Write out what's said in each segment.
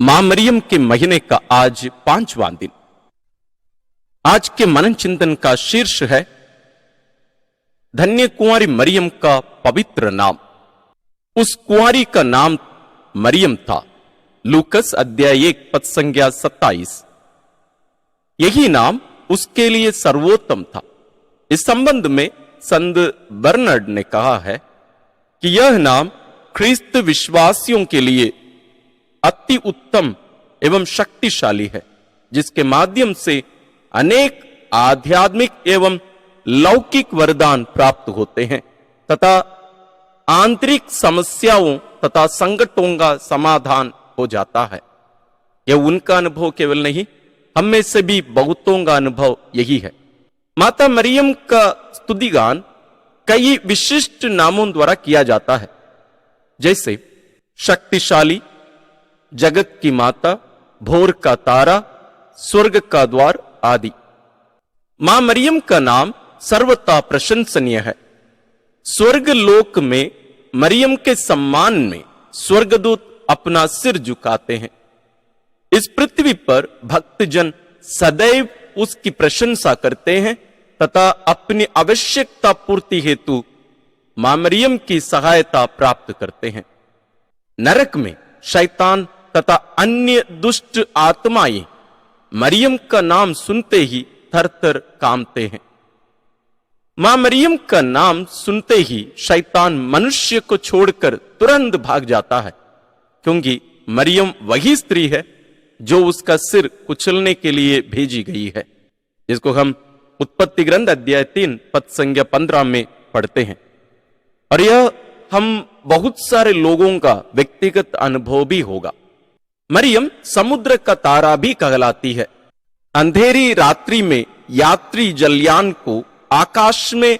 मां मरियम के महीने का आज 5वां दिन। आज के मनन चिंतन का शीर्ष है धन्य कुंवारी मरियम का पवित्र नाम। उस कुंवारी का नाम मरियम था। लूकस अध्याय 1 पद संज्ञा 27। यही नाम उसके लिए सर्वोत्तम था। इस संबंध में संत बर्नर्ड ने कहा है कि यह नाम ख्रिस्त विश्वासियों के लिए अति उत्तम एवं शक्तिशाली है, जिसके माध्यम से अनेक आध्यात्मिक एवं लौकिक वरदान प्राप्त होते हैं तथा आंतरिक समस्याओं तथा संकटों का समाधान हो जाता है। यह उनका अनुभव केवल नहीं, हम में से भी बहुतों का अनुभव यही है। माता मरियम का स्तुतिगान कई विशिष्ट नामों द्वारा किया जाता है, जैसे शक्तिशाली, जगत की माता, भोर का तारा, स्वर्ग का द्वार आदि। मां मरियम का नाम सर्वथा प्रशंसनीय है। स्वर्ग लोक में मरियम के सम्मान में स्वर्गदूत अपना सिर झुकाते हैं। इस पृथ्वी पर भक्तजन सदैव उसकी प्रशंसा करते हैं तथा अपनी आवश्यकता पूर्ति हेतु मां मरियम की सहायता प्राप्त करते हैं। नरक में शैतान तथा अन्य दुष्ट आत्माएं मरियम का नाम सुनते ही थर-थर कांपते हैं। मां मरियम का नाम सुनते ही शैतान मनुष्य को छोड़कर तुरंत भाग जाता है, क्योंकि मरियम वही स्त्री है जो उसका सिर कुचलने के लिए भेजी गई है, जिसको हम उत्पत्ति ग्रंथ अध्याय 3 पद संज्ञा 15 में पढ़ते हैं। और यह हम बहुत सारे लोगों का व्यक्तिगत अनुभव भी होगा। मरियम समुद्र का तारा भी कहलाती है। अंधेरी रात्रि में यात्री जलयान को आकाश में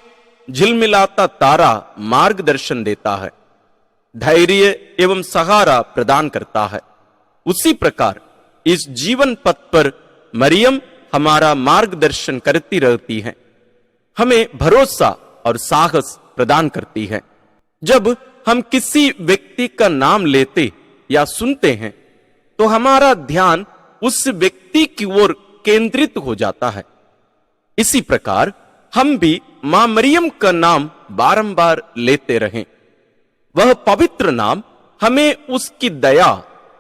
झिलमिलाता तारा मार्गदर्शन देता है, धैर्य एवं सहारा प्रदान करता है। उसी प्रकार इस जीवन पथ पर मरियम हमारा मार्गदर्शन करती रहती है, हमें भरोसा और साहस प्रदान करती है। जब हम किसी व्यक्ति का नाम लेते या सुनते हैं तो हमारा ध्यान उस व्यक्ति की ओर केंद्रित हो जाता है। इसी प्रकार हम भी मां मरियम का नाम बारंबार लेते रहें। वह पवित्र नाम हमें उसकी दया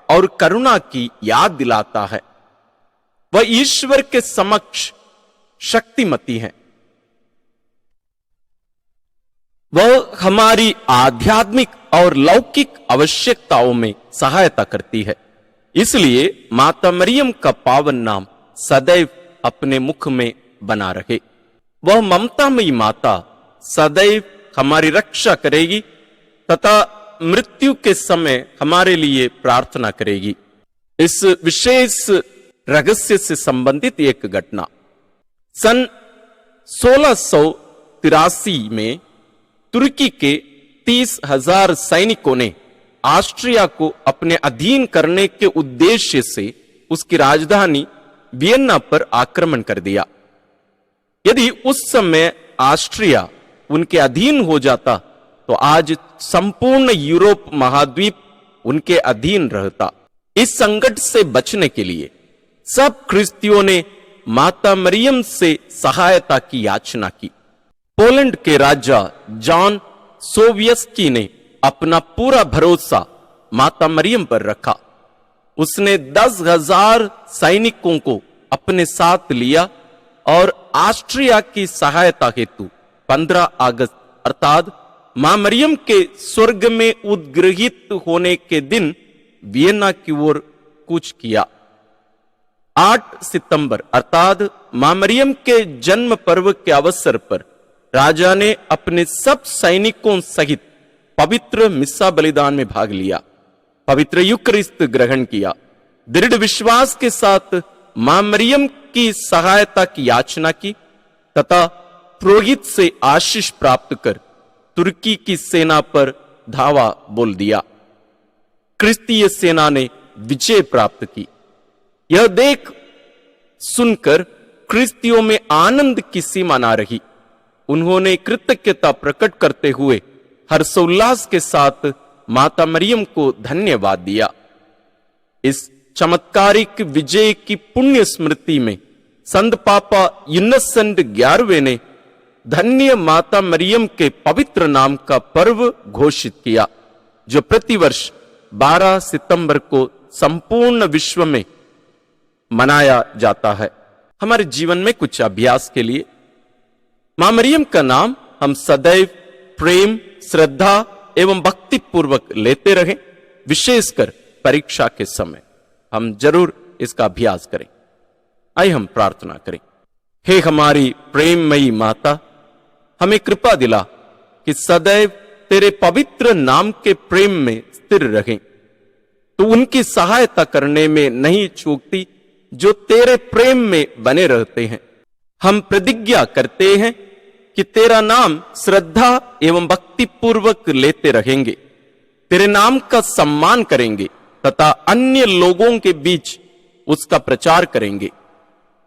और करुणा की याद दिलाता है। वह ईश्वर के समक्ष शक्तिमती है। वह हमारी आध्यात्मिक और लौकिक आवश्यकताओं में सहायता करती है। इसलिए माता मरियम का पावन नाम सदैव अपने मुख में बना रहे। वह ममतामयी माता सदैव हमारी रक्षा करेगी तथा मृत्यु के समय हमारे लिए प्रार्थना करेगी। इस विशेष रहस्य से संबंधित एक घटना, सन 1683 में तुर्की के 30,000 सैनिकों ने ऑस्ट्रिया को अपने अधीन करने के उद्देश्य से उसकी राजधानी वियना पर आक्रमण कर दिया। यदि उस समय ऑस्ट्रिया उनके अधीन हो जाता तो आज संपूर्ण यूरोप महाद्वीप उनके अधीन रहता। इस संकट से बचने के लिए सब ख्रिस्तियों ने माता मरियम से सहायता की याचना की। पोलैंड के राजा जॉन सोवियस्की ने अपना पूरा भरोसा माता मरियम पर रखा। उसने 10,000 सैनिकों को अपने साथ लिया और ऑस्ट्रिया की सहायता हेतु 15 अगस्त अर्थात मां मरियम के स्वर्ग में उद्ग्रहित होने के दिन वियना की ओर कूच किया। 8 सितंबर अर्थात मां मरियम के जन्म पर्व के अवसर पर राजा ने अपने सब सैनिकों सहित पवित्र मिस्सा बलिदान में भाग लिया, पवित्र यूकरिस्त ग्रहण किया। दृढ़ विश्वास के साथ मां मरियम की सहायता की याचना की तथा पुरोहित से आशीष प्राप्त कर तुर्की की सेना पर धावा बोल दिया। क्रिस्तीय सेना ने विजय प्राप्त की। यह देख सुनकर क्रिस्तियों में आनंद की सीमा न रही। उन्होंने कृतज्ञता प्रकट करते हुए हर्षोल्लास के साथ माता मरियम को धन्यवाद दिया। इस चमत्कारिक विजय की पुण्य स्मृति में संत पापा इन्नोसेंट 11वें ने धन्य माता मरियम के पवित्र नाम का पर्व घोषित किया, जो प्रतिवर्ष 12 सितंबर को संपूर्ण विश्व में मनाया जाता है। हमारे जीवन में कुछ अभ्यास के लिए मां मरियम का नाम हम सदैव प्रेम, श्रद्धा एवं भक्ति पूर्वक लेते रहें। विशेषकर परीक्षा के समय हम जरूर इसका अभ्यास करें। आइए हम प्रार्थना करें। हे हमारी प्रेममयी माता, हमें कृपा दिला कि सदैव तेरे पवित्र नाम के प्रेम में स्थिर रहें। तू उनकी सहायता करने में नहीं चूकती जो तेरे प्रेम में बने रहते हैं। हम प्रतिज्ञा करते हैं कि तेरा नाम श्रद्धा एवं भक्ति पूर्वक लेते रहेंगे, तेरे नाम का सम्मान करेंगे तथा अन्य लोगों के बीच उसका प्रचार करेंगे।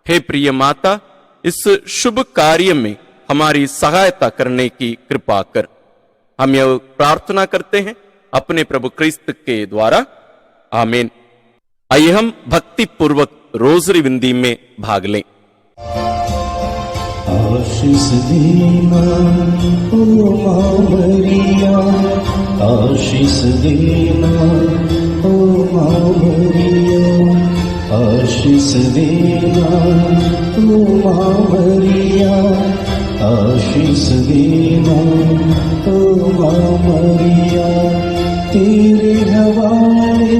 हे प्रिय माता, इस शुभ कार्य में हमारी सहायता करने की कृपा कर। हम यह प्रार्थना करते हैं अपने प्रभु क्रिस्त के द्वारा, आमीन। आइए हम भक्ति पूर्वक रोजरी विंदी में भाग लें। आशीष देना ओ मां मरिया, आशीष देना ओ मां मरिया, आशीष देना ओ मां मरिया, आशीष देना ओ मां मरिया। तेरे हवाले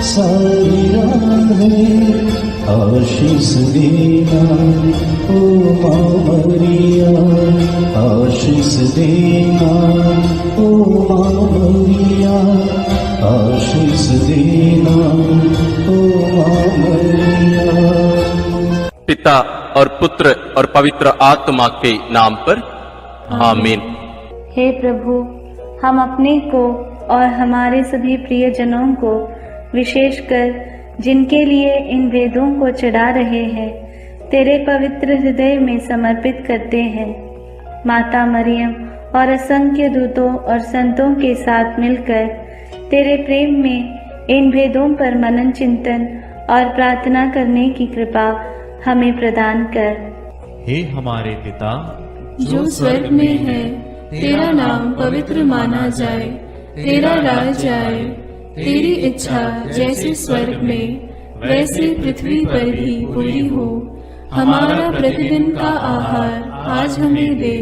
सारी राहें, आशीष देना ओ मां मरिया, आशीष देना ओ मां मरिया, आशीष देना ओ मां मरिया। पिता और पुत्र और पवित्र आत्मा के नाम पर, आमीन। हे प्रभु, हम अपने को और हमारे सभी प्रियजनों को, विशेषकर जिनके लिए इन वेदों को चढ़ा रहे हैं, तेरे पवित्र हृदय में समर्पित करते हैं। माता मरियम और असंख्य दूतों और संतों के साथ मिलकर तेरे प्रेम में इन भेदों पर मनन, चिंतन और प्रार्थना करने की कृपा हमें प्रदान कर। हे हमारे पिता जो स्वर्ग में है, तेरा नाम पवित्र माना जाए, तेरा राज आए, तेरी इच्छा जैसे स्वर्ग में वैसे पृथ्वी पर भी पूरी हो। हमारा प्रतिदिन का आहार आज हमें दे,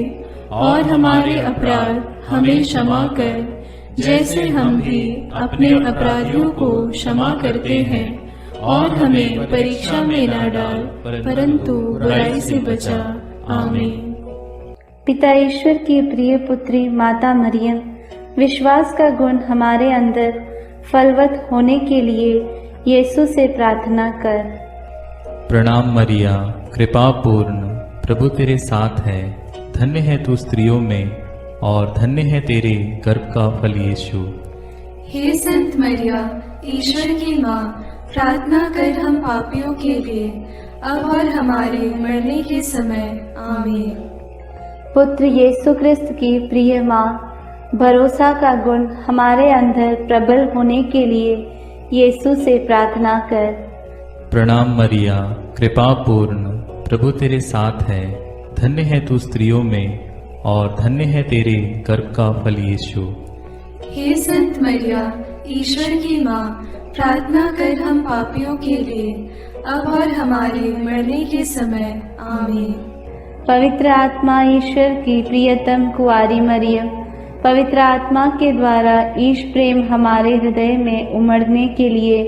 और हमारे अपराध हमें क्षमा कर, जैसे हम भी अपने अपराधियों को क्षमा करते हैं, और हमें परीक्षा में न डाल, परंतु बुराई से बचा। आमीन। पिता ईश्वर की प्रिय पुत्री माता मरियम, विश्वास का गुण हमारे अंदर फलवत होने के लिए यीशु से प्रार्थना कर। प्रणाम मरिया, कृपा पूर्ण, प्रभु तेरे साथ है। धन्य है तू स्त्रियों में, और धन्य है तेरे गर्भ का फल यीशु। हे संत मरिया, ईश्वर की माँ, प्रार्थना कर हम पापियों के लिए, अब और हमारे मरने के समय। आमीन। पुत्र यीशु क्रिस्त की प्रिय माँ, भरोसा का गुण हमारे अंदर प्रबल होने के लिए यीशु से प्रार्थना कर। प्रणाम मरिया, कृपा पूर्ण, प्रभु तेरे साथ है। धन्य है तू स्त्रियों में, और धन्य है तेरे गर्भ का फल यीशु। हे संत मरिया, ईश्वर की माँ, प्रार्थना कर हम पापियों के लिए, अब और हमारे मरने के समय। आमीन। पवित्र आत्मा ईश्वर की प्रियतम कुंवारी मरियम, पवित्र आत्मा के द्वारा ईश प्रेम हमारे हृदय में उमड़ने के लिए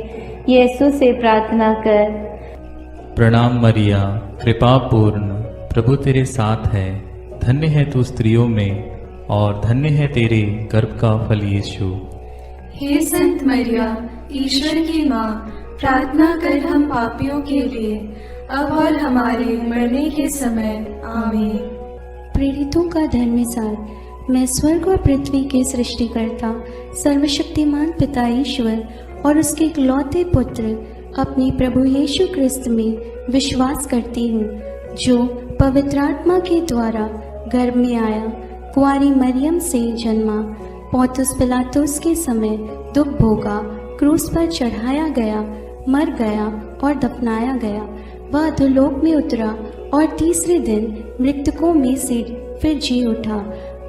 यीशु से प्रार्थना कर। प्रणाम मरिया, कृपा पूर्ण, प्रभु तेरे साथ है। धन्य है तू स्त्रियों में, और धन्य है तेरे गर्भ का फल यीशु। हे संत मरिया, ईश्वर की माँ, प्रार्थना कर हम पापियों के लिए, अब और हमारे मरने के समय। आमीन। प्रेरितों का धर्मसार। मैं स्वर्ग और पृथ्वी के सृष्टिकर्ता सर्वशक्तिमान पिता ईश्वर और उसके इकलौते पुत्र अपने प्रभु यीशु क्रिस्त में विश्वास करती हूँ, जो पवित्र आत्मा के द्वारा गर्भ में आया, कुंवारी मरियम से जन्मा, पोंतुस पिलातुस के समय दुख भोगा, क्रूस पर चढ़ाया गया, मर गया और दफनाया गया। वह अधोलोक में उतरा और तीसरे दिन मृतकों में से फिर जी उठा।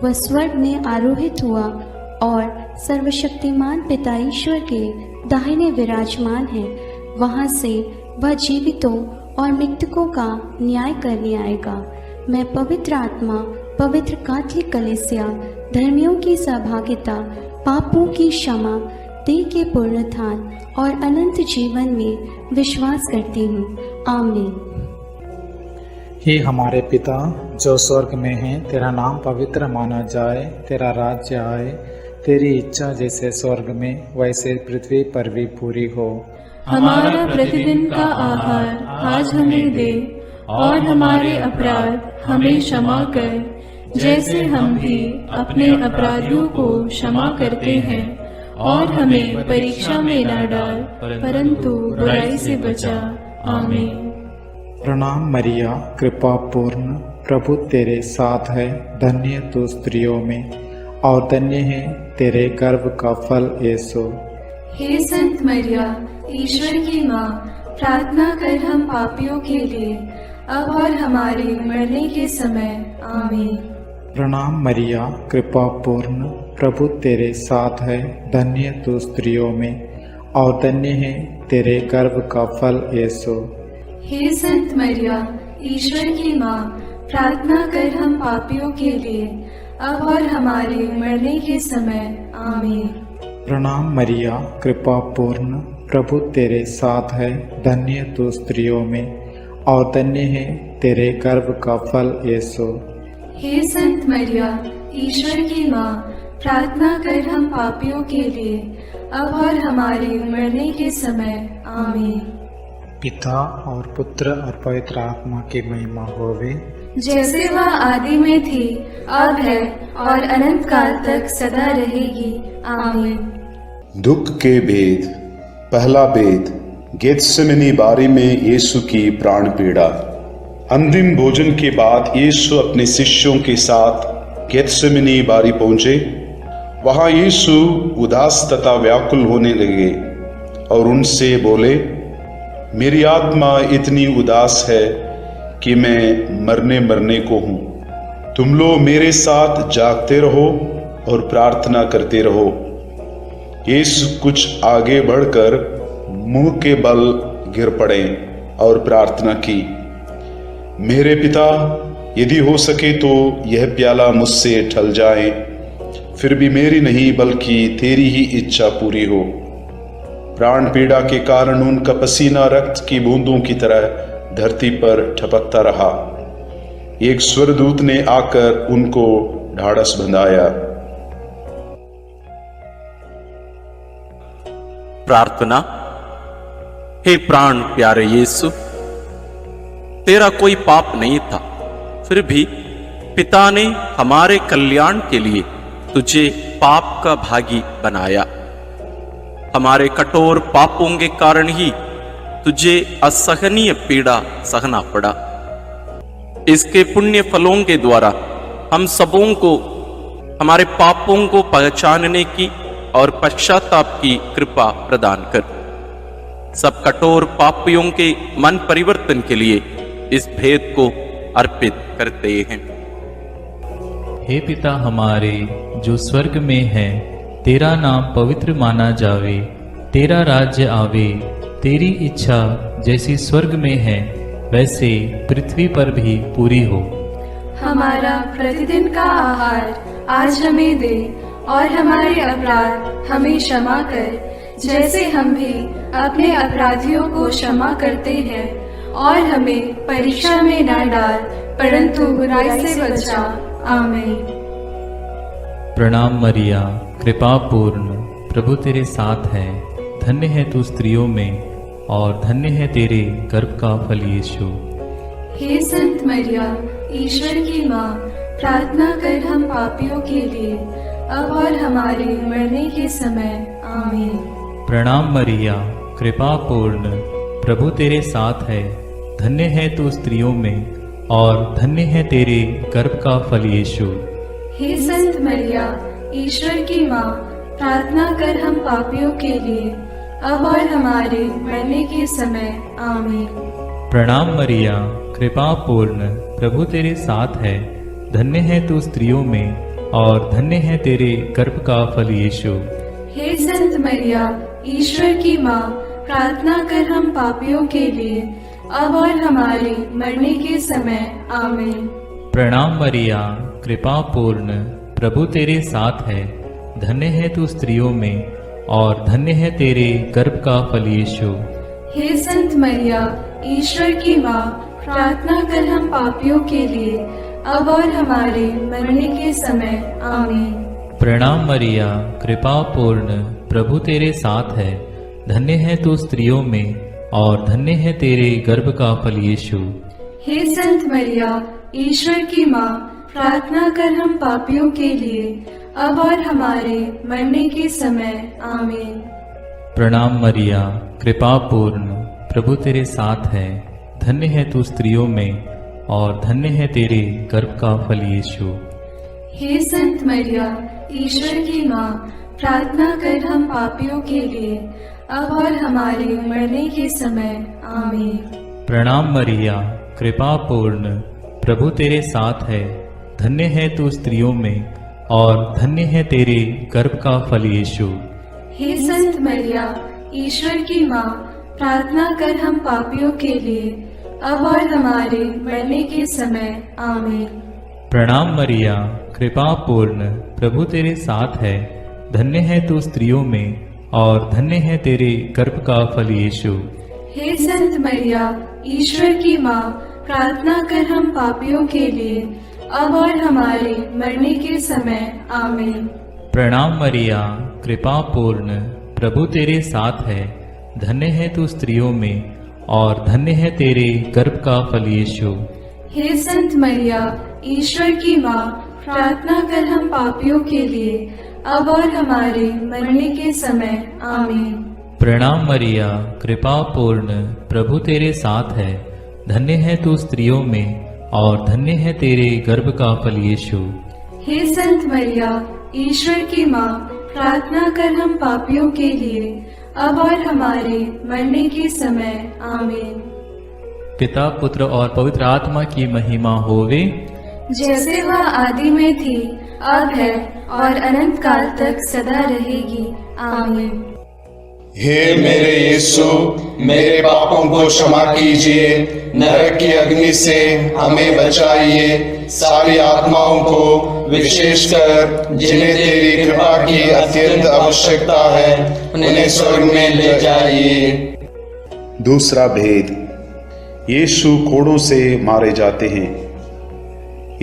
वह स्वर्ग में आरोहित हुआ और सर्वशक्तिमान पिता ईश्वर के दाहिने विराजमान है। वहां से वह जीवितों और मृतकों का न्याय करने आएगा। मैं पवित्र आत्मा, पवित्र कैथोलिक कलीसिया, धर्मियों की सहभागिता, पापों की क्षमा, देह के पुनरुत्थान और अनंत जीवन में विश्वास करती हूँ। आमीन। हे हमारे पिता जो स्वर्ग में है, तेरा नाम पवित्र माना जाए, तेरा राज्य आए, तेरी इच्छा जैसे स्वर्ग में वैसे पृथ्वी पर भी पूरी हो। हमारा प्रतिदिन का आहार आज हमें दे, और हमारे अपराध हमें क्षमा कर, जैसे हम भी अपने अपराधियों को क्षमा करते हैं, और हमें परीक्षा में न डाल, परंतु बुराई से बचा। आमीन। प्रणाम मरिया, कृपा पूर्ण, प्रभु तेरे साथ है, धन्य तू स्त्रियों में और धन्य है तेरे गर्भ का फल यीशु। हे संत मरिया, ईश्वर की माँ, प्रार्थना कर हम पापियों के लिए, अब और हमारे मरने के समय। आमीन। प्रणाम मरिया, कृपा पूर्ण, प्रभु तेरे साथ है, धन्य तू स्त्रियों में और धन्य है तेरे गर्भ का फल यीशु। हे संत मरिया, ईश्वर की माँ, प्रार्थना कर हम पापियों के लिए, अब और हमारे मरने के समय। आमीन। प्रणाम मरिया, कृपा पूर्ण, प्रभु तेरे साथ है, धन्य तू स्त्रियों में और धन्य है तेरे गर्भ का फल यीशु। हे संत मरिया, ईश्वर की माँ, प्रार्थना कर हम पापियों के लिए, अब और हमारे मरने के समय। आमीन। पिता और पुत्र और पवित्र आत्मा की महिमा होवे, जैसे वह आदि में थी, अब है और अनंत काल तक सदा रहेगी। आमीन। दुख के भेद। पहला भेद, गेत्सेमनी बारी में यीशु की प्राण पीड़ा। अंतिम भोजन के बाद यीशु अपने शिष्यों के साथ गेत्सेमनी बारी पहुंचे। वहां यीशु उदास तथा व्याकुल होने लगे और उनसे बोले, मेरी आत्मा इतनी उदास है कि मैं मरने को हूं। तुम लोग मेरे साथ जागते रहो और प्रार्थना करते रहो। यीशु कुछ आगे बढ़कर मुंह के बल गिर पड़े और प्रार्थना की, मेरे पिता, यदि हो सके तो यह प्याला मुझसे टल जाए, फिर भी मेरी नहीं बल्कि तेरी ही इच्छा पूरी हो। प्राण पीड़ा के कारण उनका पसीना रक्त की बूंदों की तरह धरती पर टपकता रहा। एक स्वर्गदूत ने आकर उनको ढाढ़स बंधाया। प्रार्थना। हे प्राण प्यारे यीशु, तेरा कोई पाप नहीं था, फिर भी पिता ने हमारे कल्याण के लिए तुझे पाप का भागी बनाया। हमारे कठोर पापों के कारण ही तुझे असहनीय पीड़ा सहना पड़ा। इसके पुण्य फलों के द्वारा हम सबों को हमारे पापों को पहचानने की और पश्चाताप की कृपा प्रदान कर। सब कठोर पापियों के मन परिवर्तन के लिए इस भेद को अर्पित करते हैं। हे पिता हमारे जो स्वर्ग में है, तेरा नाम पवित्र माना जावे, तेरा राज्य आवे, तेरी इच्छा जैसी स्वर्ग में है वैसे पृथ्वी पर भी पूरी हो। हमारा प्रतिदिन का आहार आज हमें दे, और हमारे अपराध हमें क्षमा कर, जैसे हम भी अपने अपराधियों को क्षमा करते हैं, और हमें परीक्षा में न डाल, परंतु बुराई से बचा। आमीन। प्रणाम मरिया, कृपा पूर्ण, प्रभु तेरे साथ है, धन्य है तू स्त्रियों में और धन्य है तेरे गर्भ का फल यीशु। हे संत मरिया, ईश्वर की माँ, प्रार्थना कर हम पापियों के लिए, अब और हमारे मरने के समय। आमीन। प्रणाम मरिया, कृपा पूर्ण, प्रभु तेरे साथ है, धन्य है तू स्त्रियों में और धन्य है तेरे गर्भ का फल यीशु। हे संत मरिया, ईश्वर की माँ, प्रार्थना कर हम पापियों के लिए, अब और हमारे मरने के समय आमीन। प्रणाम मरिया, कृपा पूर्ण, प्रभु तेरे साथ है। धन्य है तू स्त्रियों में और धन्य है तेरे गर्भ का फल यीशु। हे संत मरिया, ईश्वर की माँ, प्रार्थना कर हम पापियों के लिए, अब और हमारे मरने के समय आमीन। प्रणाम मरिया, कृपा पूर्ण, प्रभु तेरे साथ है। धन्य है तू स्त्रियों में और धन्य है तेरे गर्भ का फल यीशु। हे संत मरिया, ईश्वर की माँ, प्रार्थना कर हम पापियों के लिए, अब और हमारे मरने के समय आमीन। प्रणाम मरिया, कृपा पूर्ण, प्रभु तेरे साथ है। धन्य है तू स्त्रियों में और धन्य है तेरे गर्भ का फल यीशु। हे संत मरिया, ईश्वर की माँ, प्रार्थना कर हम पापियों के लिए, अब और हमारे मरने के समय आमीन। प्रणाम मरिया, कृपा पूर्ण, प्रभु तेरे साथ है। धन्य है तू स्त्रियों में और धन्य है तेरे गर्भ का फल यीशु। हे संत मरिया, ईश्वर की माँ, प्रार्थना कर हम पापियों के लिए, अब और हमारे मरने के समय आमीन। प्रणाम मरिया, कृपा पूर्ण, प्रभु तेरे साथ है। धन्य है तू स्त्रियों में और धन्य है तेरे गर्भ का फल यीशु। हे संत मरिया, ईश्वर की माँ, प्रार्थना कर हम पापियों के लिए, अब और हमारे मरने के समय आमीन। प्रणाम मरिया, कृपा पूर्ण, प्रभु तेरे साथ है। धन्य है तू स्त्रियों में और धन्य है तेरे गर्भ का फल यीशु। हे संत मरिया, ईश्वर की माँ, प्रार्थना कर हम पापियों के लिए, अब और हमारे मरने के समय आमीन। प्रणाम मरिया, कृपा पूर्ण, प्रभु तेरे साथ है। धन्य है तू स्त्रियों में और धन्य है तेरे गर्भ का फल यीशु। हे संत मरिया, ईश्वर की माँ, प्रार्थना कर हम पापियों के लिए, अब और हमारे मरने के समय आमीन। प्रणाम मरिया, कृपा पूर्ण, प्रभु तेरे साथ है। धन्य है तू स्त्रियों में और धन्य है तेरे गर्भ का फल यीशु। हे संत मरिया, ईश्वर की माँ, प्रार्थना कर हम पापियों के लिए, अब और हमारे मरने के समय आमीन। पिता, पुत्र और पवित्र आत्मा की महिमा होवे, जैसे वह आदि में थी, अब है और अनंत काल तक सदा रहेगी आमीन। हे मेरे यीशु, मेरे पापों को क्षमा कीजिए, नरक की अग्नि से हमें बचाइए, सारी आत्माओं को विशेषकर जिन्हें तेरी कृपा की अत्यंत आवश्यकता है उन्हें स्वर्ग में ले जाइए। दूसरा भेद, यीशु कोड़ों से मारे जाते हैं।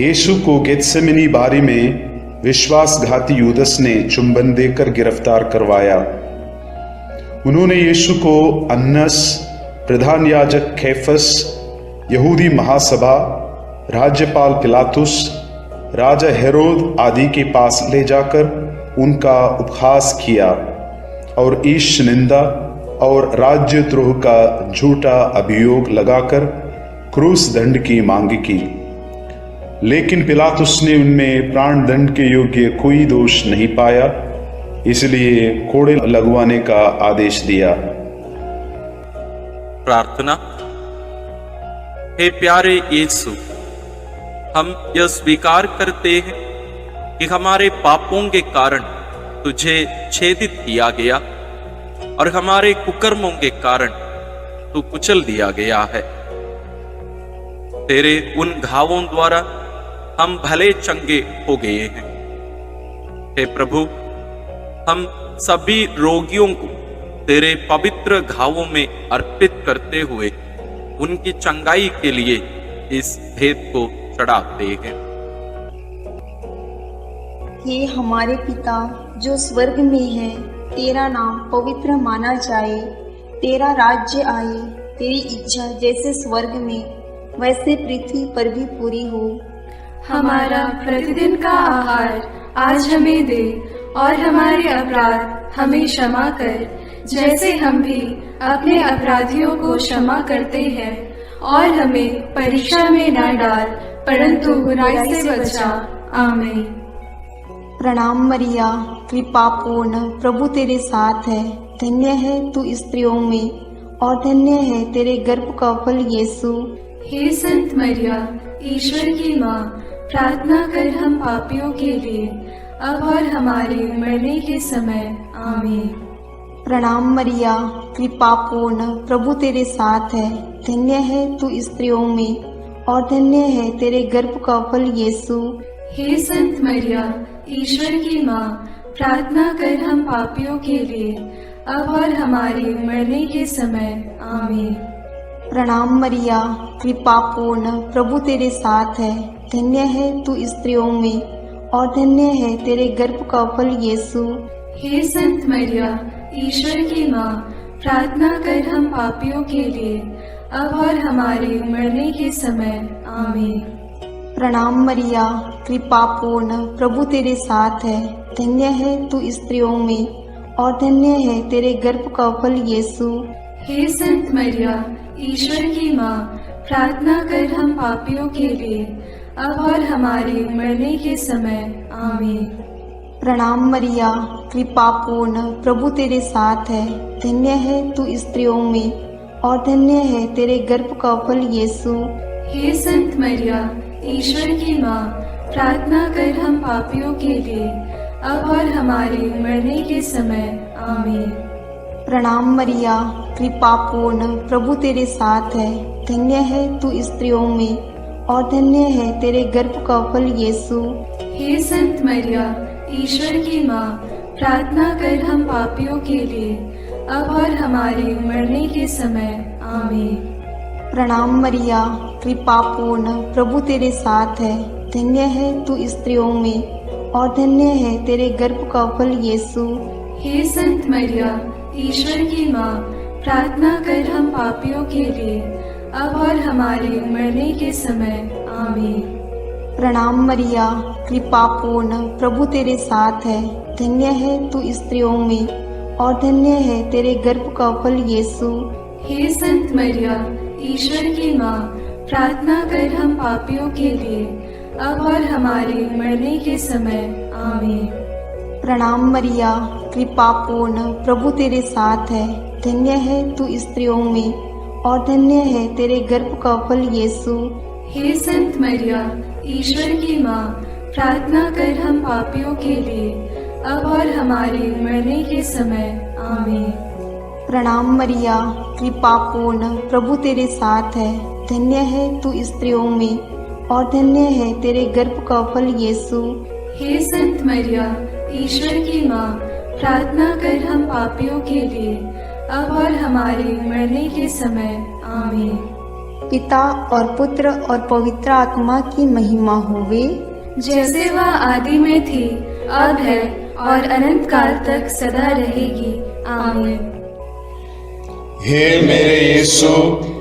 यीशु को गेत्सेमनी बारी में विश्वासघाती यूदस ने चुंबन देकर गिरफ्तार करवाया। उन्होंने यीशु को अन्नस, प्रधान याजक कैफस, यहूदी महासभा, राज्यपाल पिलातुस, राजा हेरोद आदि के पास ले जाकर उनका उपहास किया और ईश निंदा और राज्यद्रोह का झूठा अभियोग लगाकर क्रूस दंड की मांग की। लेकिन पिलातुस ने उनमें प्राण दंड के योग्य कोई दोष नहीं पाया, इसलिए कोड़े लगवाने का आदेश दिया। प्रार्थना। हे प्यारे यीशु, हम यह स्वीकार करते हैं कि हमारे पापों के कारण तुझे छेदित किया गया और हमारे कुकर्मों के कारण तू कुचल दिया गया है। तेरे उन घावों द्वारा हम भले चंगे हो गए हैं। हे प्रभु, हम सभी रोगियों को तेरे पवित्र घावों में अर्पित करते हुए उनकी चंगाई के लिए इस भेद को चढ़ाते हैं। हे हमारे पिता जो स्वर्ग में है, तेरा नाम पवित्र माना जाए, तेरा राज्य आए, तेरी इच्छा जैसे स्वर्ग में वैसे पृथ्वी पर भी पूरी हो। हमारा प्रतिदिन का आहार आज हमें दे और हमारे अपराध हमें क्षमा कर, जैसे हम भी अपने अपराधियों को क्षमा करते हैं, और हमें परीक्षा में न डाल परंतु बुराई से बचा। आमीन। प्रणाम मरिया, कृपा पूर्ण, प्रभु तेरे साथ है। धन्य है तू स्त्रियों में और धन्य है तेरे गर्भ का फल यीशु। हे संत मरिया, ईश्वर की माँ, प्रार्थना कर हम पापियों के लिए, अब और हमारे मरने के समय। आमीन। प्रणाम मरिया, कृपा पूर्ण, प्रभु तेरे साथ है। धन्य है तू स्त्रियों में और धन्य है तेरे गर्भ का फल यीशु। हे संत मरिया, ईश्वर की माँ, प्रार्थना कर हम पापियों के लिए, अब और हमारे मरने के समय। आमीन। प्रणाम मरिया, कृपा पूर्ण, प्रभु तेरे साथ है। धन्य है तू स्त्रियों में और धन्य है तेरे गर्भ का फल यीशु। हे संत मरिया, ईश्वर की माँ, प्रार्थना कर हम पापियों के लिए, अब और हमारे मरने के समय। आमीन। प्रणाम मरिया, कृपा पूर्ण, प्रभु तेरे साथ है। धन्य है तू स्त्रियों में और धन्य है तेरे गर्भ का फल यीशु। हे संत मरिया, ईश्वर की माँ, प्रार्थना कर हम पापियों के लिए, अब और हमारे मरने के समय। आमीन। प्रणाम मरिया, कृपा पूर्ण, प्रभु तेरे साथ है। धन्य है तू स्त्रियों में और धन्य है तेरे गर्भ का फल यीशु। हे संत मरिया, ईश्वर की माँ, प्रार्थना कर हम पापियों के लिए, अब और हमारे मरने के समय। आमीन। प्रणाम मरिया, कृपा पूर्ण, प्रभु तेरे साथ है। धन्य है तू स्त्रियों में और धन्य है तेरे गर्भ का फल यीशु। हे संत मरिया, ईश्वर की माँ, प्रार्थना कर हम पापियों के लिए, अब और हमारे मरने के समय। आमीन। प्रणाम मरिया, कृपा पूर्ण, प्रभु तेरे साथ है। धन्य है तू स्त्रियों में और धन्य है तेरे गर्भ का फल यीशु। हे संत मरिया, ईश्वर की माँ, प्रार्थना कर हम पापियों के लिए, अब और हमारे मरने के समय। आमीन। प्रणाम मरिया, कृपा पूर्ण, प्रभु तेरे साथ है। धन्य है तू स्त्रियों में और धन्य है तेरे गर्भ का फल यीशु। हे संत मरिया, ईश्वर की माँ, प्रार्थना कर हम पापियों के लिए, अब और हमारे मरने के समय। आमीन। प्रणाम मरिया, कृपा पूर्ण, प्रभु तेरे साथ है। धन्य है तू स्त्रियों में और धन्य है तेरे गर्भ का फल यीशु। हे संत मरिया, ईश्वर की माँ, प्रार्थना कर हम पापियों के लिए, अब और हमारे मरने के समय। आमीन। प्रणाम मरिया, कृपा पूर्ण, प्रभु तेरे साथ है। धन्य है तू स्त्रियों में और धन्य है तेरे गर्भ का फल यीशु। हे संत मरिया, ईश्वर की माँ, प्रार्थना कर हम पापियों के लिए, अब और हमारे मरने के समय। आमीन। पिता और पुत्र और पवित्र आत्मा की महिमा होवे, जैसे वह आदि में थी, अब है और अनंत काल तक सदा रहेगी। आमीन। हे मेरे यीशु,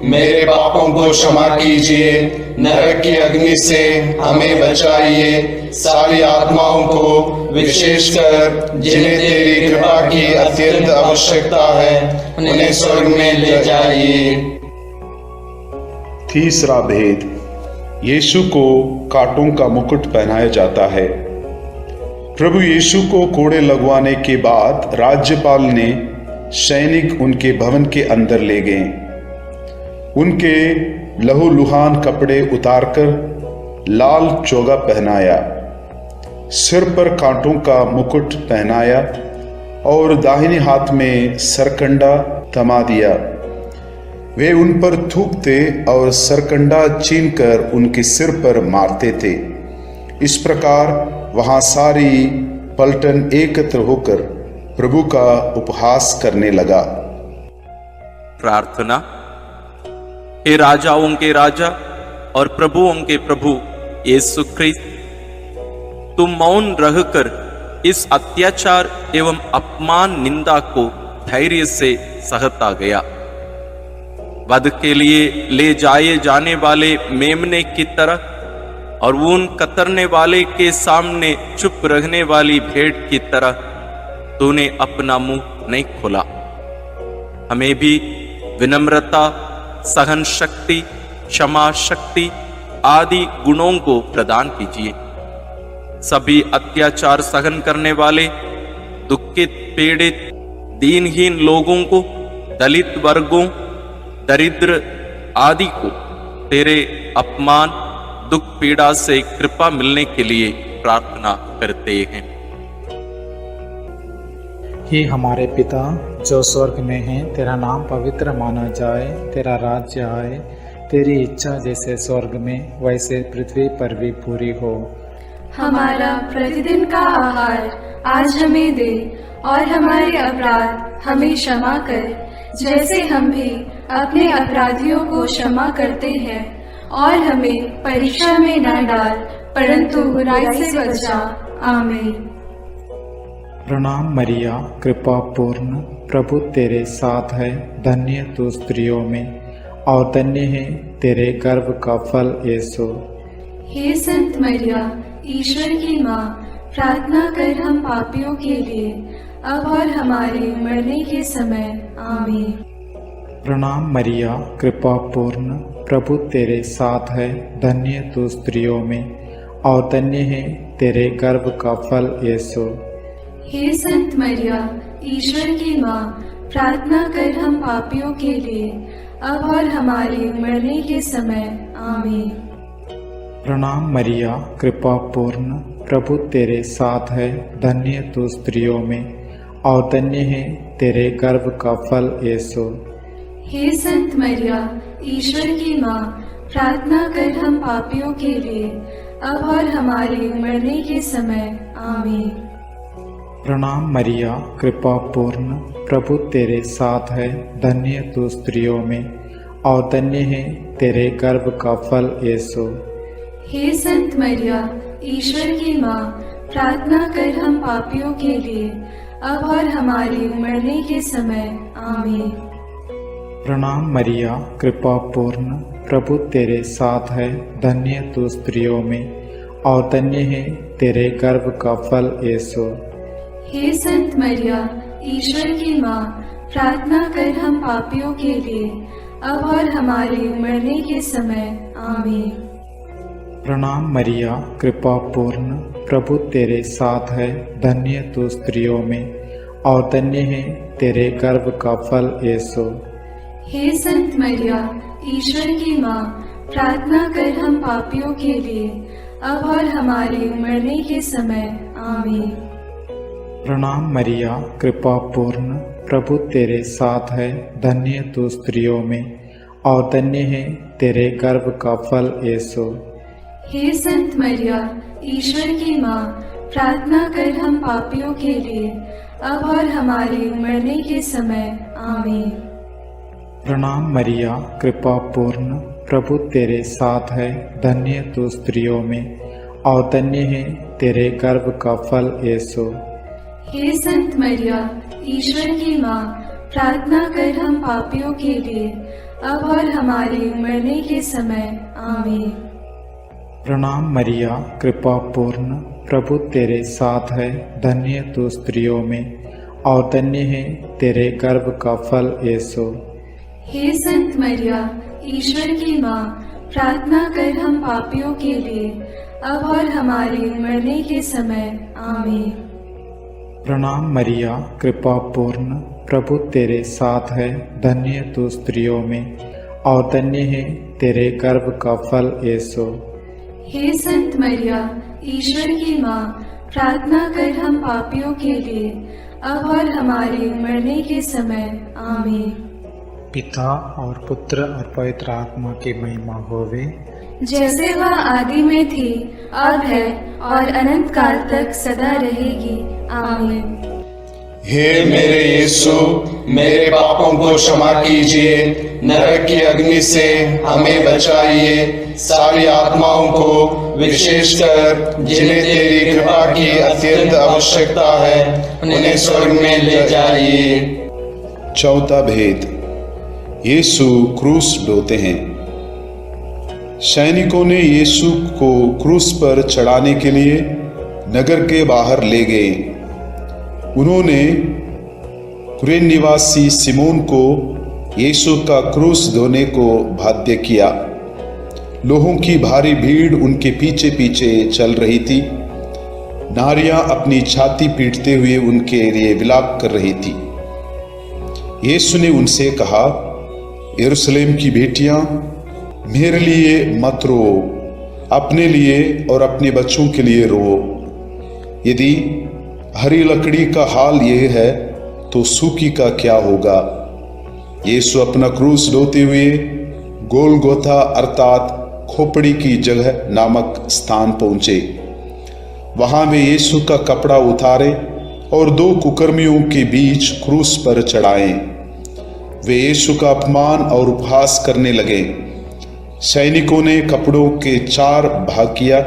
मेरे पापों को क्षमा कीजिए, नरक की अग्नि से हमें बचाइए, सारी आत्माओं को, विशेषकर जिन्हें तेरी कृपा की अत्यंत आवश्यकता है, उन्हें स्वर्ग में ले जाइए। तीसरा भेद, यीशु को कांटों का मुकुट पहनाया जाता है। प्रभु यीशु को कोड़े लगवाने के बाद राज्यपाल ने सैनिक उनके भवन के अंदर ले गए। उनके लहूलुहान कपड़े उतारकर लाल चोगा पहनाया, सिर पर कांटों का मुकुट पहनाया और दाहिने हाथ में सरकंडा थमा दिया। वे उन पर थूकते और सरकंडा छीनकर उनके सिर पर मारते थे। इस प्रकार वहां सारी पलटन एकत्र होकर प्रभु का उपहास करने लगा। प्रार्थना। हे राजाओं के राजा और प्रभुओं के प्रभु यीशु ख्रिस्त, तुम मौन रहकर इस अत्याचार एवं अपमान निंदा को धैर्य से सहता गया। वध के लिए ले जाए जाने वाले मेमने की तरह और ऊन कतरने वाले के सामने चुप रहने वाली भेड़ की तरह तूने अपना मुंह नहीं खोला। हमें भी विनम्रता, सहन शक्ति, क्षमा शक्ति आदि गुणों को प्रदान कीजिए। सभी अत्याचार सहन करने वाले, दुखित, पीड़ित, दीनहीन लोगों को, दलित वर्गों, दरिद्र आदि को तेरे अपमान, दुख पीड़ा से कृपा मिलने के लिए प्रार्थना करते हैं। हे हमारे पिता जो स्वर्ग में है, तेरा नाम पवित्र माना जाए, तेरा राज्य आए, तेरी इच्छा जैसे स्वर्ग में वैसे पृथ्वी पर भी पूरी हो। हमारा प्रतिदिन का आहार आज हमें दे, और हमारे अपराध हमें क्षमा कर, जैसे हम भी अपने अपराधियों को क्षमा करते हैं, और हमें परीक्षा में न डाल, परंतु बुराई से बचा। आमीन। प्रणाम मरिया, कृपा पूर्ण, प्रभु तेरे साथ है, धन्य तू स्त्रियों में, और धन्य है तेरे गर्भ का फल यीशु। हे संत मरिया, ईश्वर की माँ, प्रार्थना कर हम पापियों के लिए, अब और हमारे मरने के समय। आमीन। प्रणाम मरिया, कृपा पूर्ण, प्रभु तेरे साथ है, धन्य तू स्त्रियों में, और धन्य है तेरे गर्भ का फल यीशु। हे संत मरिया, ईश्वर की माँ, प्रार्थना कर हम पापियों के लिए, अब और हमारे मरने के समय। आमीन। प्रणाम मरिया, कृपा पूर्ण, प्रभु तेरे साथ है, धन्य तू स्त्रियों में, और धन्य है तेरे गर्भ का फल यीशु। हे संत मरिया, ईश्वर की माँ, प्रार्थना कर हम पापियों के लिए, अब और हमारे मरने के समय। आमीन। प्रणाम मरिया, कृपा पूर्ण, प्रभु तेरे साथ है, धन्य तू स्त्रियों में, और धन्य है तेरे गर्भ का फल यीशु। हे संत मरिया, ईश्वर की माँ, प्रार्थना कर हम पापियों के लिए, अब और हमारे मरने के समय। आमीन। प्रणाम मरिया, कृपा पूर्ण, प्रभु तेरे साथ है, धन्य तू स्त्रियों में, और धन्य है तेरे गर्भ का फल यीशु। हे संत मरिया, ईश्वर की माँ, प्रार्थना कर हम पापियों के लिए, अब और हमारे मरने के समय। आमीन। प्रणाम मरिया, कृपा पूर्ण, प्रभु तेरे साथ है, धन्य तू स्त्रियों में, और धन्य है तेरे गर्भ का फल यीशु। हे संत मरिया, ईश्वर की माँ, प्रार्थना कर हम पापियों के लिए, अब और हमारे मरने के समय। आमीन। प्रणाम मरिया, कृपा पूर्ण, प्रभु तेरे साथ है, धन्य तू स्त्रियों में, और धन्य है तेरे गर्भ का फल यीशु। हे संत मरिया, ईश्वर की माँ, प्रार्थना कर हम पापियों के लिए, अब और हमारे मरने के समय। आमीन। प्रणाम मरिया, कृपा पूर्ण, प्रभु तेरे साथ है, धन्य तू स्त्रियों में, और धन्य है तेरे गर्भ का फल यीशु। हे संत मरिया, ईश्वर की माँ, प्रार्थना कर हम पापियों के लिए, अब और हमारे मरने के समय। आमीन। प्रणाम मरिया, कृपा पूर्ण, प्रभु तेरे साथ है, धन्य तू स्त्रियों में, और धन्य है तेरे गर्भ का फल यीशु। हे संत मरिया, ईश्वर की माँ, प्रार्थना कर हम पापियों के लिए, अब और हमारे मरने के समय। आमीन। प्रणाम मरिया, कृपा पूर्ण, प्रभु तेरे साथ है, धन्य तू स्त्रियों में, और धन्य है तेरे गर्भ का फल यीशु। हे संत मरिया, ईश्वर की माँ, प्रार्थना कर हम पापियों के लिए, अब और हमारे मरने के समय। आमीन। पिता और पुत्र और पवित्र आत्मा की महिमा होवे, जैसे वह आदि में थी, अब है, और अनंत काल तक सदा रहेगी। आमीन। हे मेरे यीशु, मेरे पापों को क्षमा कीजिए, नरक की अग्नि से हमें बचाइए, सारी आत्माओं को विशेषकर जिन्हें तेरी कृपा की अत्यंत आवश्यकता है, उन्हें स्वर्ग में ले जाइए। चौथा भेद, यीशु क्रूस ढोते हैं। सैनिकों ने यीशु को क्रूस पर चढ़ाने के लिए नगर के बाहर ले गए। उन्होंने कुरेन निवासी सिमोन को यीशु का क्रूस ढोने को बाध्य किया। लोगों की भारी भीड़ उनके पीछे पीछे चल रही थी। नारियां अपनी छाती पीटते हुए उनके लिए विलाप कर रही थी। यीशु ने उनसे कहा, यरूशलेम की बेटियां, मेरे लिए मत रो, अपने लिए और अपने बच्चों के लिए रो। यदि हरी लकड़ी का हाल ये है तो सूखी का क्या होगा। यीशु अपना क्रूस ढोते हुए गोलगोथा अर्थात खोपड़ी की जगह नामक स्थान पहुंचे। वहां वे यीशु का कपड़ा उतारे और 2 कुकर्मियों के बीच क्रूस पर चढ़ाए। वे यीशु का अपमान और उपहास करने लगे। सैनिकों ने कपड़ों के 4 भाग किया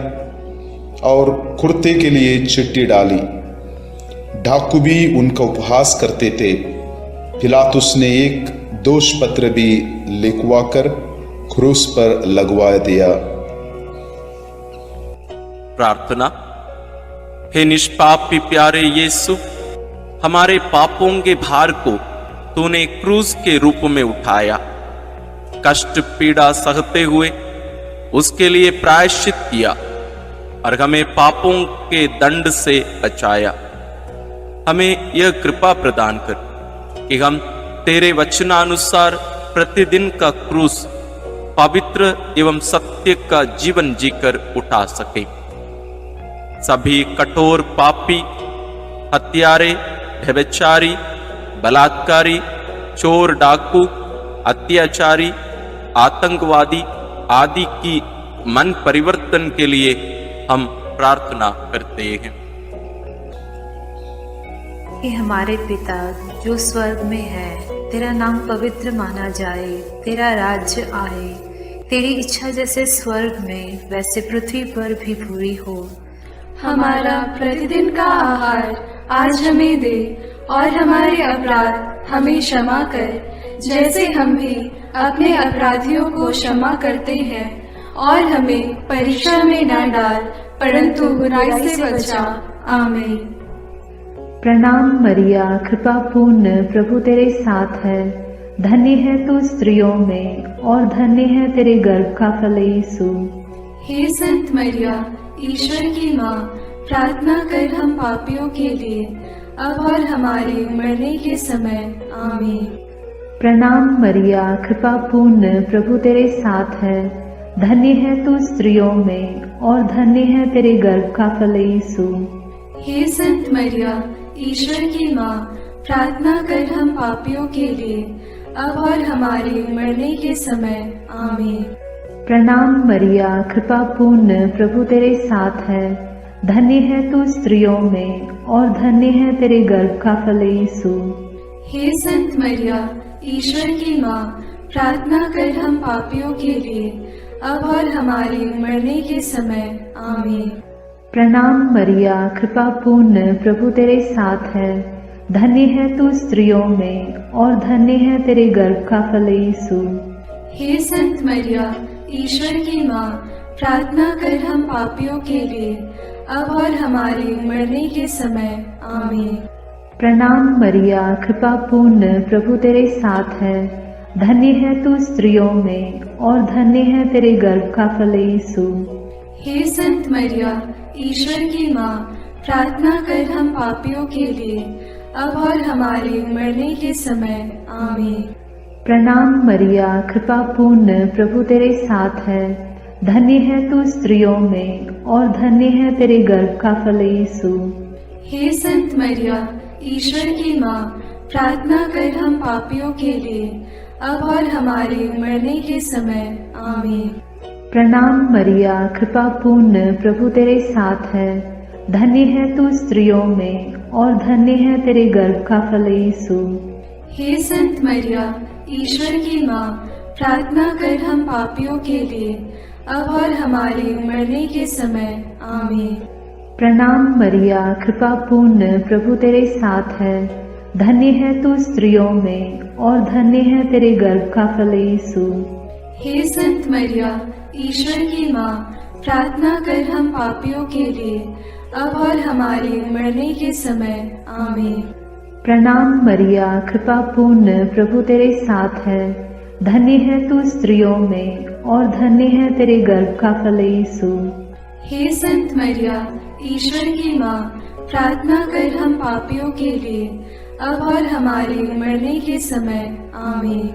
और कुर्ते के लिए चिट्ठी डाली। डाकू भी उनका उपहास करते थे। पिलातुस ने एक दोष पत्र भी लिखवाकर क्रूस पर लगवा दिया। प्रार्थना। हे निष्पापी प्यारे यीशु, हमारे पापों के भार को तूने क्रूस के रूप में उठाया। कष्ट पीड़ा सहते हुए उसके लिए प्रायश्चित किया और हमें पापों के दंड से बचाया। हमें यह कृपा प्रदान कर कि हम तेरे वचनानुसार प्रतिदिन का क्रूस पवित्र एवं सत्य का जीवन जीकर उठा सके। सभी कठोर पापी, हत्यारे, व्यभिचारी, बलात्कारी, चोर, डाकू, अत्याचारी, आतंकवादी आदि की मन परिवर्तन के लिए हम प्रार्थना करते हैं। कि हमारे पिता जो स्वर्ग में है, तेरा नाम पवित्र माना जाए, तेरा राज्य आए, तेरी इच्छा जैसे स्वर्ग में वैसे पृथ्वी पर भी पूरी हो। हमारा प्रतिदिन का आहार आज हमें दे और हमारे अपराध हमें क्षमा कर, जैसे हम भी अपने अपराधियों को क्षमा करते हैं, और हमें परीक्षा में न डाल परंतु बुराई से बचा। आमीन। प्रणाम मरिया, कृपा पूर्ण, प्रभु तेरे साथ है। धन्य है तू स्त्रियों में और धन्य है तेरे गर्भ का फल यीशु। हे संत मरिया, ईश्वर की माँ, प्रार्थना कर हम पापियों के लिए अब और हमारे मरने के समय। आमीन। प्रणाम मरिया, कृपा पूर्ण, प्रभु तेरे साथ है। धन्य है तू स्त्रियों में और धन्य है तेरे गर्भ का फल यीशु। हे संत मरिया, ईश्वर की माँ, प्रार्थना कर हम पापियों के लिए अब और हमारे मरने के समय। आमीन। प्रणाम मरिया, कृपा पूर्ण, प्रभु तेरे साथ है। धन्य है तू स्त्रियों में और धन्य है तेरे गर्भ का फल यीशु। हे संत मरिया, ईश्वर की माँ, प्रार्थना कर हम पापियों के लिए अब और हमारे मरने के समय। आमीन। प्रणाम मरिया, कृपा पूर्ण, प्रभु तेरे साथ है। धन्य है तू स्त्रियों में और धन्य है तेरे गर्भ का फल यीशु। हे संत मरिया, ईश्वर की माँ, प्रार्थना कर हम पापियों के लिए अब और हमारे मरने के समय। आमीन। प्रणाम मरिया, कृपा पूर्ण, प्रभु तेरे साथ है। धन्य है तू स्त्रियों में और धन्य है तेरे गर्भ का फल यीशु। हे संत मरिया, ईश्वर की माँ, प्रार्थना कर हम पापियों के लिए अब और हमारे मरने के समय। आमीन। प्रणाम मरिया, कृपा पूर्ण, प्रभु तेरे साथ है। धन्य है तू स्त्रियों में और धन्य है तेरे गर्भ का फल यीशु। हे संत मरिया, ईश्वर की माँ, प्रार्थना कर हम पापियों के लिए अब और हमारे मरने के समय। आमीन। प्रणाम मरिया, कृपा पूर्ण, प्रभु तेरे साथ है। धन्य है तू स्त्रियों में और धन्य है तेरे गर्भ का फल यीशु। हे संत मरिया, ईश्वर की माँ, प्रार्थना कर हम पापियों के लिए अब और हमारे मरने के समय। आमीन। प्रणाम मरिया, कृपा पूर्ण, प्रभु तेरे साथ है। धन्य है तू स्त्रियों में और धन्य है तेरे गर्भ का फल यीशु। हे संत मरिया, ईश्वर की माँ, प्रार्थना कर हम पापियों के लिए अब और हमारे मरने के समय। आमीन। प्रणाम मरिया, कृपा पूर्ण, प्रभु तेरे साथ है। धन्य है तू स्त्रियों में और धन्य है तेरे गर्भ का फल यीशु। हे संत मरिया, ईश्वर की माँ, प्रार्थना कर हम पापियों के लिए अब और हमारे मरने के समय आमीन।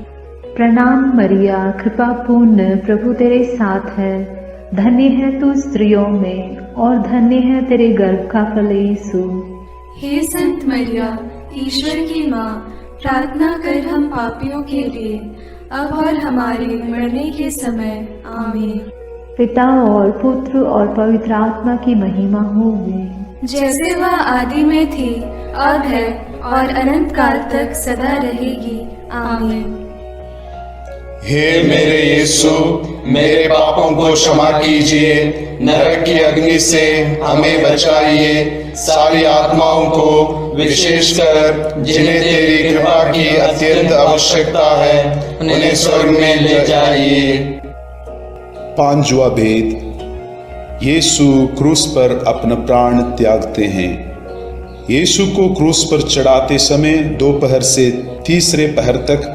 प्रणाम मरिया, कृपा पूर्ण, प्रभु तेरे साथ है। धन्य है तू स्त्रियों में और धन्य है तेरे गर्भ का फल यीशु। हे संत मरिया, ईश्वर की माँ, प्रार्थना कर हम पापियों के लिए, अब और हमारे मरने के समय आमीन। पिता और पुत्र और पवित्र आत्मा की महिमा होवे, जैसे वह आदि में थी, अब है और अनंत काल तक सदा रहेगी आमीन। हे मेरे यीशु, मेरे पापों को क्षमा कीजिए, नरक की अग्नि से हमें बचाइए, सारी आत्माओं को विशेषकर जिन्हें तेरी कृपा की अत्यंत आवश्यकता है उन्हें स्वर्ग में ले जाइए। पांचवा भेद, यीशु क्रूस पर अपना प्राण त्यागते हैं। यीशु को क्रूस पर चढ़ाते समय दोपहर से तीसरे पहर तक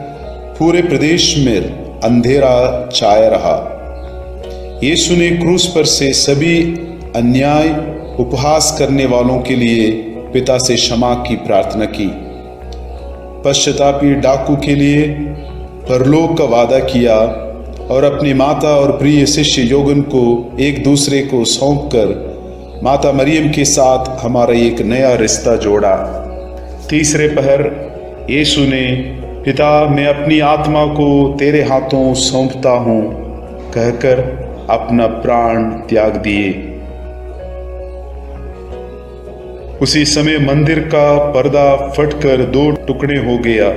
पूरे प्रदेश में अंधेरा छाया रहा। यीशु ने क्रूस पर से सभी अन्याय उपहास करने वालों के लिए पिता से क्षमा की प्रार्थना की। पश्चातापी डाकू के लिए परलोक का वादा किया और अपनी माता और प्रिय शिष्य योगन को एक दूसरे को सौंपकर माता मरियम के साथ हमारा एक नया रिश्ता जोड़ा। तीसरे पहर यीशु ने पिता, मैं अपनी आत्मा को तेरे हाथों सौंपता हूँ कहकर अपना प्राण त्याग दिए। उसी समय मंदिर का पर्दा फटकर दो टुकड़े हो गया।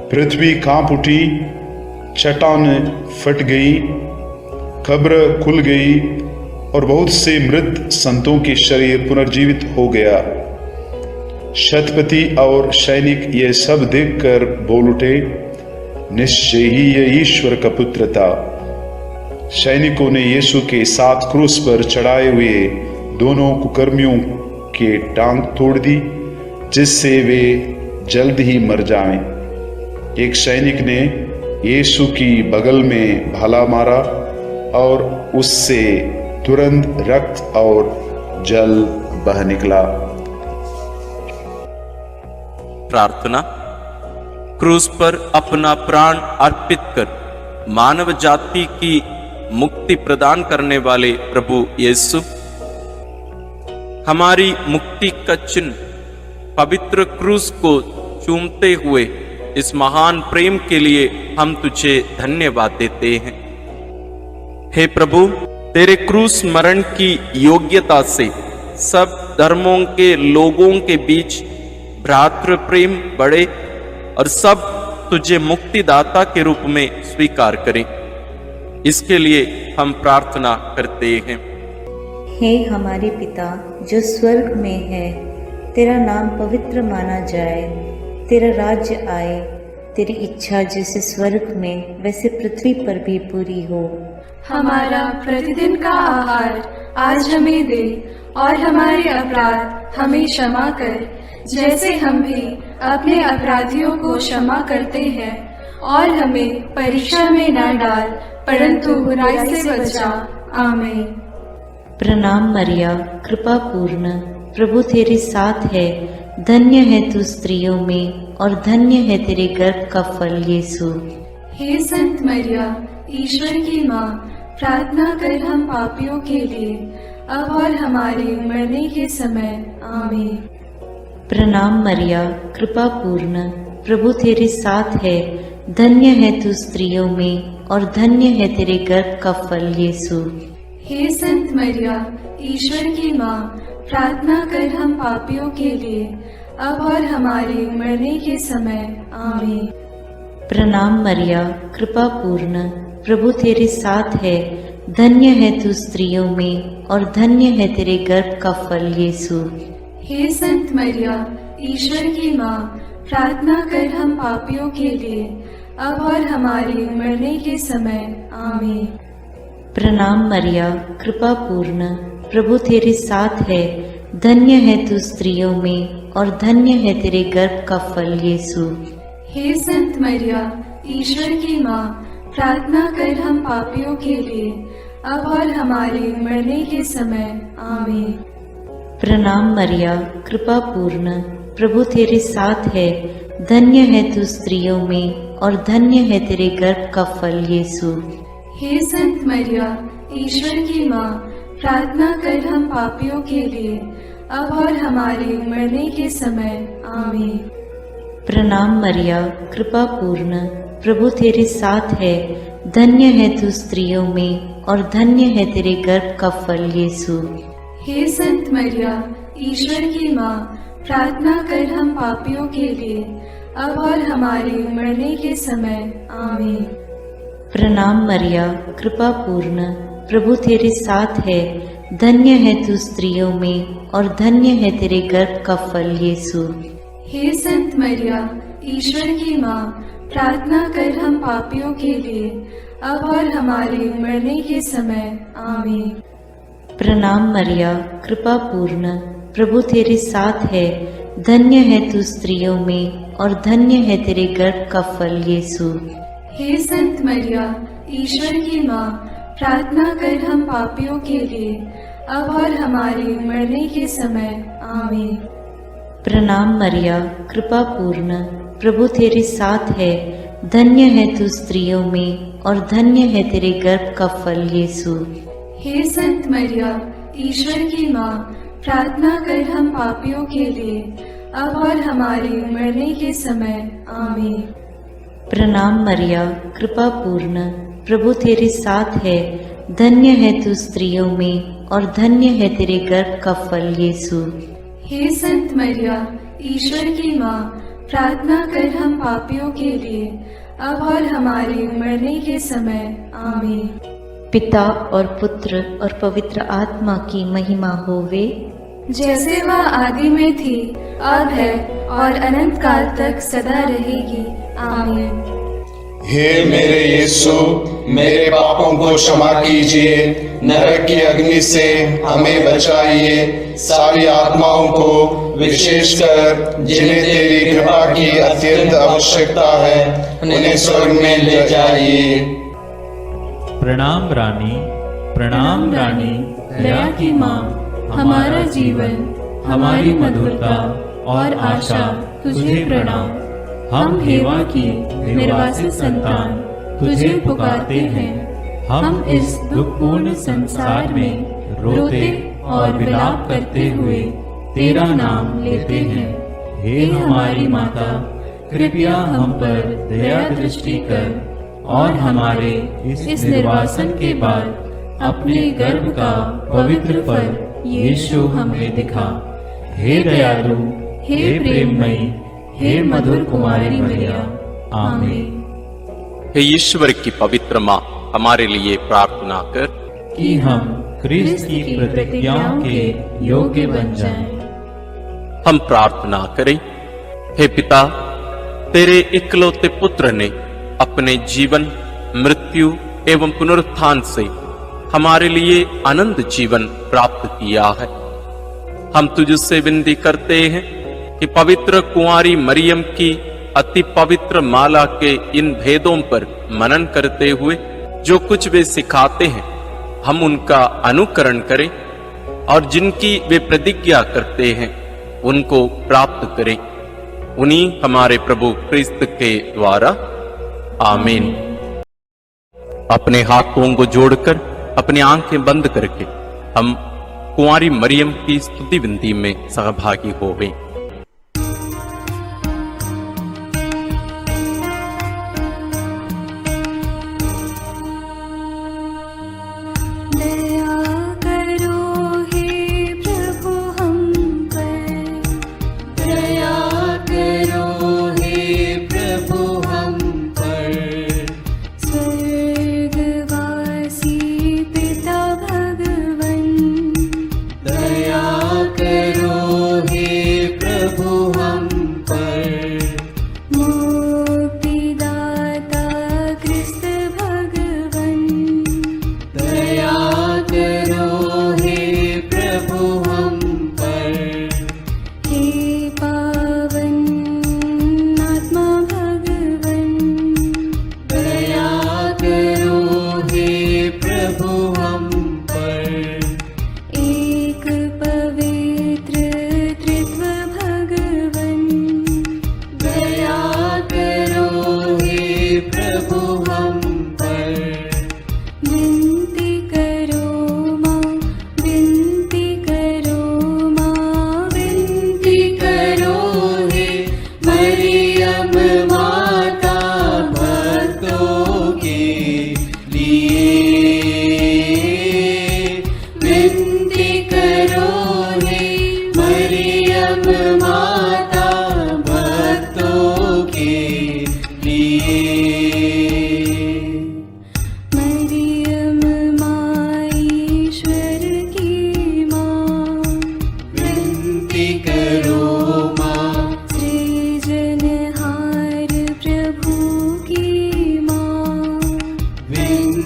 पृथ्वी कांप उठी, चट्टान फट गई, कब्र खुल गई और बहुत से मृत संतों के शरीर पुनर्जीवित हो गया। शतपति और सैनिक ये सब देखकर बोल उठे, निश्चय ही ये ईश्वर का पुत्र था। सैनिकों ने यीशु के साथ क्रूस पर चढ़ाए हुए दोनों कुकर्मियों के टांग तोड़ दी, जिससे वे जल्द ही मर जाएं। एक सैनिक ने यीशु की बगल में भाला मारा और उससे तुरंत रक्त और जल बह निकला। प्रार्थना। क्रूस पर अपना प्राण अर्पित कर मानव जाति की मुक्ति प्रदान करने वाले प्रभु यीशु, हमारी मुक्ति का चिन्ह पवित्र क्रूस को चूमते हुए इस महान प्रेम के लिए हम तुझे धन्यवाद देते हैं। हे प्रभु, तेरे क्रूस मरण की योग्यता से सब धर्मों के लोगों के बीच भ्रातृ प्रेम बढ़े और सब तुझे मुक्तिदाता के रूप में स्वीकार करें। इसके लिए हम प्रार्थना करते हैं। हे हमारे पिता जो स्वर्ग में है, तेरा नाम पवित्र माना जाए, तेरा राज्य आए, तेरी इच्छा जैसे स्वर्ग में वैसे पृथ्वी पर भी पूरी हो। हमारा प्रतिदिन का आहार आज हमें दे और हमारे अपराध हमें क्षमा कर, जैसे हम भी अपने अपराधियों को क्षमा करते हैं, और हमें परीक्षा में न डाल परंतु बुराई से बचा। आमीन। प्रणाम मरिया, कृपा पूर्ण, प्रभु तेरे साथ है। धन्य है तू स्त्रियों में और धन्य है तेरे गर्भ का फल यीशु। हे संत मरिया, ईश्वर की माँ, प्रार्थना कर हम पापियों के लिए, अब और हमारे मरने के समय आमीन। प्रणाम मरिया, कृपा पूर्ण, प्रभु तेरे साथ है। धन्य है तू स्त्रियों में और धन्य है तेरे गर्भ का फल यीशु। हे संत मरिया, ईश्वर की माँ, प्रार्थना कर हम पापियों के लिए, अब और हमारे मरने के समय आमीन। प्रणाम मरिया, कृपा पूर्ण, प्रभु तेरे साथ है। धन्य है तू स्त्रियों में और धन्य है तेरे गर्भ का फल यीशु। हे संत मरिया, ईश्वर की माँ, प्रार्थना कर हम पापियों के लिए, अब और हमारे मरने के समय आमीन। प्रणाम मरिया, कृपा पूर्ण, प्रभु तेरे साथ है। धन्य है तू स्त्रियों में और धन्य है तेरे गर्भ का फल यीशु। हे संत मरिया, ईश्वर की माँ, प्रार्थना कर हम पापियों के लिए, अब और हमारे मरने के समय आमीन। प्रणाम मरिया, कृपा पूर्ण, प्रभु तेरे साथ है, धन्य है तू स्त्रियों में और धन्य है तेरे गर्भ का फल यीशु। हे संत मरिया, ईश्वर की माँ, प्रार्थना कर हम पापियों के लिए, अब और हमारे मरने के समय। आमीन। प्रणाम मरिया, कृपा पूर्ण, प्रभु तेरे साथ है, धन्य है तू स्त्रियों में और धन्य है तेरे गर्भ का फल यीशु। हे संत मरिया, ईश्वर की माँ, प्रार्थना कर हम पापियों के लिए, अब और हमारे मरने के समय। आमीन। प्रणाम मरिया, कृपा पूर्ण, प्रभु तेरे साथ है, धन्य है तू स्त्रियों में और धन्य है तेरे गर्भ का फल यीशु। हे संत मरिया, ईश्वर की माँ, प्रार्थना कर हम पापियों के लिए, अब और हमारे मरने के समय। आमीन। प्रणाम मरिया, कृपा पूर्ण, प्रभु तेरे साथ है, धन्य है तू स्त्रियों में और धन्य है तेरे गर्भ का फल यीशु। हे संत मरिया, ईश्वर की माँ, प्रार्थना कर हम पापियों के लिए, अब और हमारे मरने के समय। आमीन। प्रणाम मरिया, कृपा पूर्ण, प्रभु तेरे साथ है, धन्य है तू स्त्रियों में और धन्य है तेरे गर्भ का फल यीशु। हे संत मरिया, ईश्वर की माँ, प्रार्थना कर हम पापियों के लिए, अब और हमारे मरने के समय। आमीन। प्रणाम मरिया, कृपा पूर्ण, प्रभु तेरे साथ है, धन्य है तू स्त्रियों में और धन्य है तेरे गर्भ का फल यीशु। हे संत मरिया, ईश्वर की माँ, प्रार्थना कर हम पापियों के लिए, अब और हमारे मरने के समय। आमीन। पिता और पुत्र और पवित्र आत्मा की महिमा होवे, जैसे वह आदि में थी, अब है और अनंत काल तक सदा रहेगी। आमीन। हे मेरे यीशु, मेरे पापों को क्षमा कीजिए, नरक की अग्नि से हमें बचाइए, सारी आत्माओं को विशेषकर जिन्हें तेरी कृपा की अत्यंत आवश्यकता है उन्हें स्वर्ग में ले जाइए। प्रणाम रानी, प्रणाम रानी, दया की माँ, हमारा जीवन, हमारी मधुरता और आशा तुझे प्रणाम। हम हेवा की निर्वासित संतान तुझे पुकारते हैं। हम इस दुखपूर्ण संसार में रोते और विलाप करते हुए तेरा नाम लेते हैं। हे हमारी माता, कृपया हम पर दया दृष्टि कर और हमारे इस निर्वासन के बाद अपने गर्भ का पवित्र फल यीशु हमें दिखा। हे दयालु, हे प्रेममयी, हे मधुर कुमारी मरिया। आमीन। हे ईश्वर की पवित्र माँ, हमारे लिए प्रार्थना कर कि हम क्रिस्त की प्रतिज्ञाओं के योग्य बन जाएं। हम प्रार्थना करें। हे पिता, तेरे इकलौते पुत्र ने अपने जीवन, मृत्यु एवं पुनरुत्थान से हमारे लिए अनंत जीवन प्राप्त किया है। हम तुझसे विनती करते हैं कि पवित्र कुंवारी मरियम की अति पवित्र माला के इन भेदों पर मनन करते हुए जो कुछ वे सिखाते हैं, हम उनका अनुकरण करें और जिनकी वे प्रतिज्ञा करते हैं उनको प्राप्त करें। उन्हीं हमारे प्रभु क्रिस्त के द्वारा। आमीन। अपने हाथों को जोड़कर अपनी आंखें बंद करके हम कुंवारी मरियम की स्तुति विनती में सहभागी हो गए। दया करो हे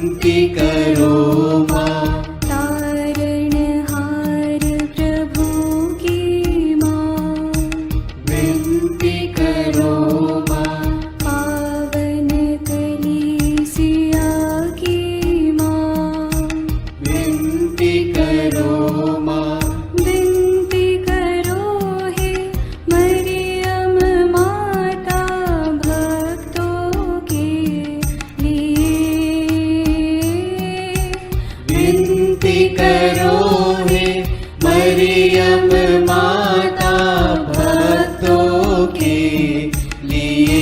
विनती करो माँ। तारणहार प्रभु की माँ, विनती करो माँ। पावन कलीसिया की माँ, विनती करो माँ। विनती करो हे मरियम माता भक्तों के लिए। विनती करो हे मरियम माता भक्तों के लिए।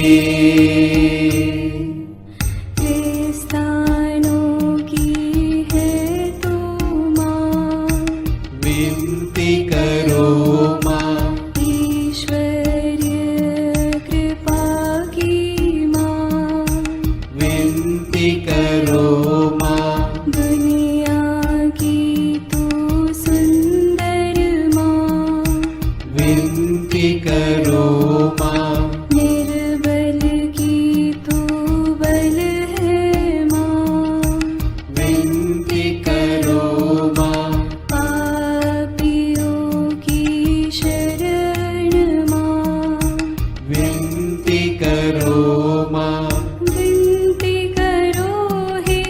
क्रिस्तानों की है तू माँ, विनती करो माँ। ईश्वरीय कृपा की माँ, विनती करो माँ। दुनिया की तू सुंदर माँ, विनती करो माँ। निर्बल की तू बल है माँ, विनती करो माँ। पापियों की शरण माँ, विनती करो माँ। विनती करो हे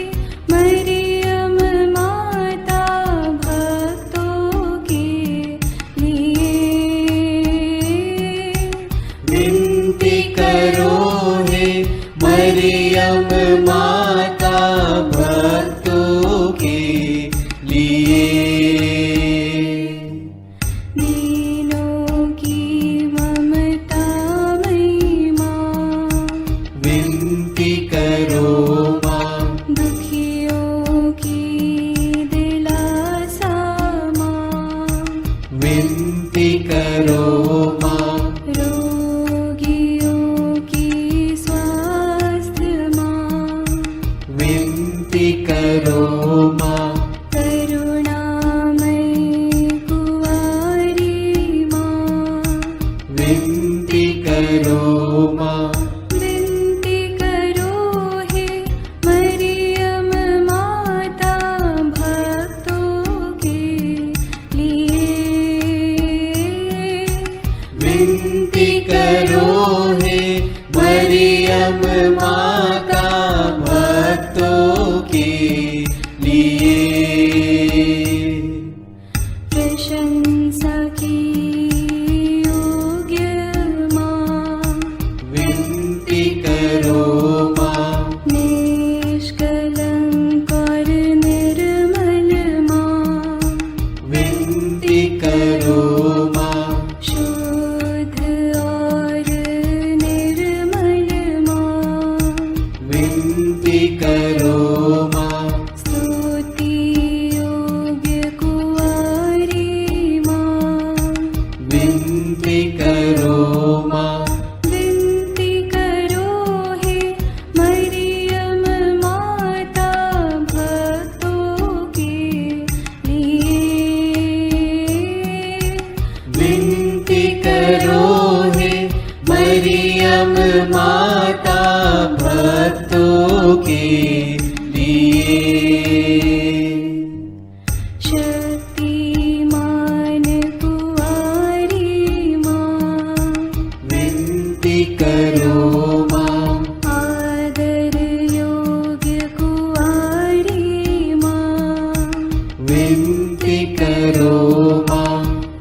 मरियम माता भक्तों के लिए। विनती करो हे मरियम माता भक्तों के लिए। दीनों की ममता मई माँ, विनती करो माँ। दुखियों की दिलासा माँ, विनती करो माँ। रोगियों की स्वास्थ्य माँ, विनती करो माँ। करुणामयी कुंवारी माँ, विनती करो माँ। विनती करो हे मरियम माता भक्तों के लिए। विनती करो हे मरियम माता भक्तों के लिए। प्रशंसा की योग्य माँ, विनती करो माँ। निष्कलंक और निर्मल माँ, विनती करो माँ। शुद्ध और निर्मल माँ, विनती करो माँ। स्तुति योग्य कुंवारी माँ, विनती करो माँ। विनती करो हे मरियम माता भक्तों के लिए। विनती करो हे मरियम माता भक्तों के लिए। शक्तिमान कुंवारी माँ, विनती करो माँ। आदर योग्य कुंवारी माँ, विनती करो माँ।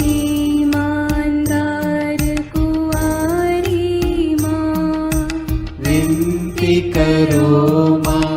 ईमानदार कुंवारी माँ, विनती करो माँ।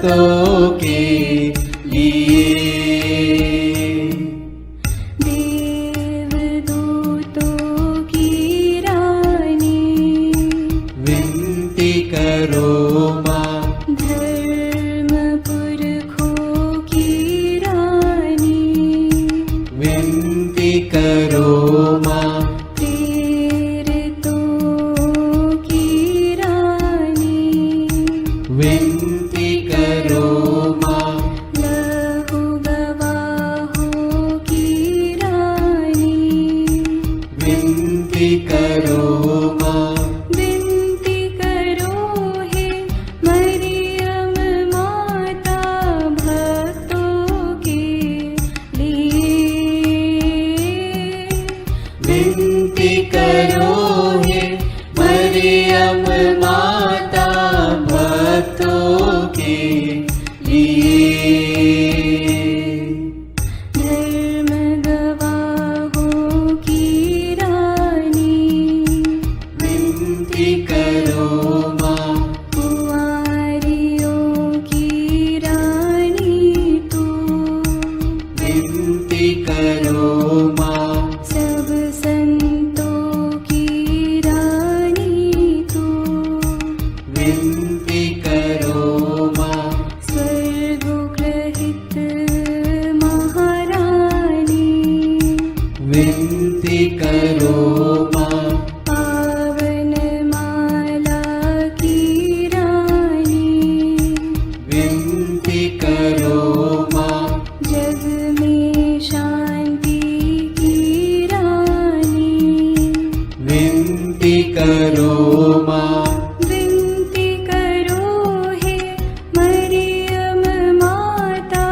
भक्तों के लिए। देवदूतों की रानी विनती करो माँ, धर्म पुरखों की रानी विनती करो माँ, प्रेरितों की रानी विनती करो माँ, लहू गवाहों की रानी विनती करो माँ, विनती करो हे मरियम माता भक्तों के लिए। विनती करो हे मरियम माता भक्तों के लिए। धर्म गवाहों की रानी विनती करो माँ, कुंवारियों की रानी तू विनती करो माँ, सब संतों की रानी तू विनती करो माँ, स्वर्गोग्रहित महारानी विनती करो माँ, पावन माला की रानी विनती करो माँ, जग में शांति की रानी विनती करो माँ, विनती करो हे मरियम माता